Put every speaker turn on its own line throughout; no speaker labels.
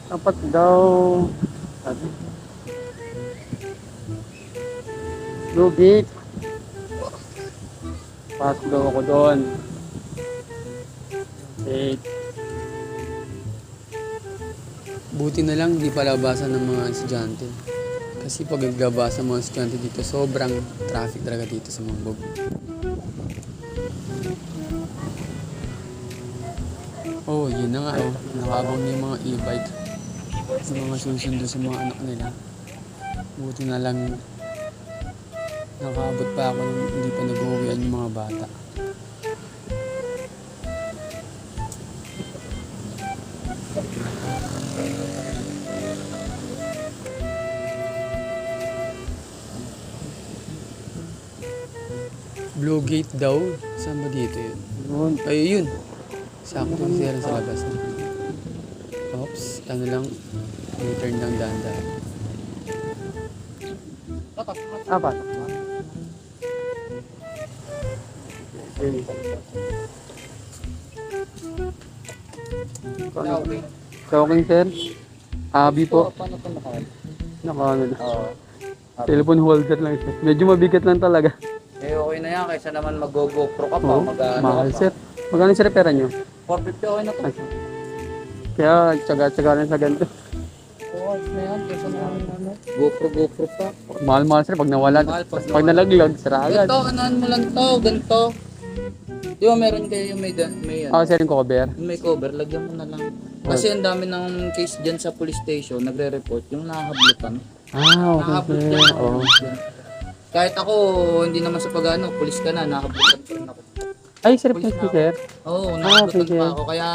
Dapat daw, sabi, Blue Gate. Pasok daw ako doon. Okay.
Buti na lang di palabasan ng mga estudyante. Kasi pag naglabas ng mga estudyante dito, sobrang traffic talaga dito sa Mambog. Oh, yun na nga oh. Nakabang na yung mga e-bike. Yung mga susundo sa mga anak nila. Buti na lang nakaabot pa ako nung hindi pa nag-uwian yung mga bata. Blue Gate daw? Saan ba dito yun?
Yun.
Ay, yun. Sakto yung sira sa labas na. Oops, ano lang. Return lang dahan-dahan.
Apat. Okay. Talking sir? Abi po.
Paano ito naka?
Naka-ano na.
Oo.
Telephone holder lang siya. Medyo mabigat lang talaga.
Eh okay na yan, kaysa naman mag-GoPro ka pa,
Oo, mahal sir. Magkano sir pera nyo?
450 okay na to.
Kaya tsaga-tsaga rin sa ganito.
Oo, na yan, kaysa naman ano. GoPro pa.
Mahal-mahal sir pag nawala.
Mahal
Pag nalaglag, sira agad.
Ganito, anuhan mo lang to, ganito. Di ba meron kayo yung may
Ako sir yung cover.
yung may cover, lagyan mo na lang. Kasi ang dami ng case dyan sa police station, nagre-report yung nakahablutan.
Ah, okay
Nakahablot
sir.
yan.
Oo.
Kahit ako, hindi naman sa pag-ano, police ka na, nakahablutan pa rin ako.
Ay sir,
Police
please
na ako.
sir.
Oo,
okay,
nakahablutan
sir.
pa ako. Kaya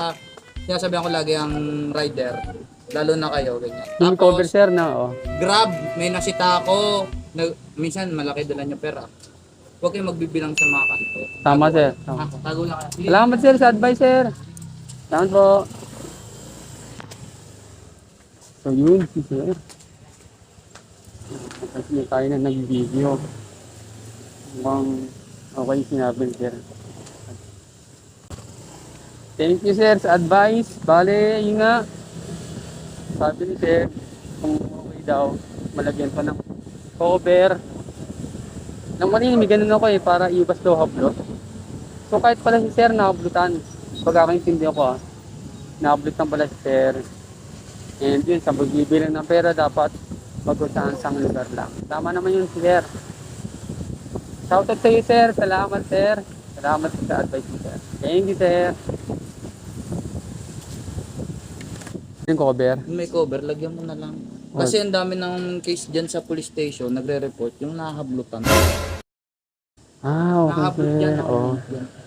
sinasabihan ko lagi ang rider, lalo na kayo, ganyan.
Yung cover sir na, oh.
Grab, may nasita ako. Minsan malaki dala niyo pera. Huwag kayong magbibilang sa mga kanto.
Tama
Tago
sir.
kayo.
Tama.
Tago lang kayo. Sige.
Salamat sir sa advice sir. Salamat po. So yun, si sir. Kasi tayo na nag-video. Mukhang okay sinabi ni sir. Thank you sir sa advice. Bale, yun nga. Sabi ni sir, kung okay daw, malagyan pa ng cover. Nang mali, may ganun ako para iwas daw hablot. So kahit pala si sir nakablutan, pagkakaintindihan ko nakablutan pala si sir. And yun, sa pagbibilang ng pera dapat mag-usahan lugar lang. Tama naman yun si sir. Shoutout sa iyo sir, salamat sir. Salamat sa advice mo sir. Thank you sir. Yung cover.
May cover, lagyan mo na lang. Kasi ang dami ng case dyan sa police station, nagre-report yung nakahablutan.
Ah, okay
Nakahablot
sir.
yan.
Oh.
Yan.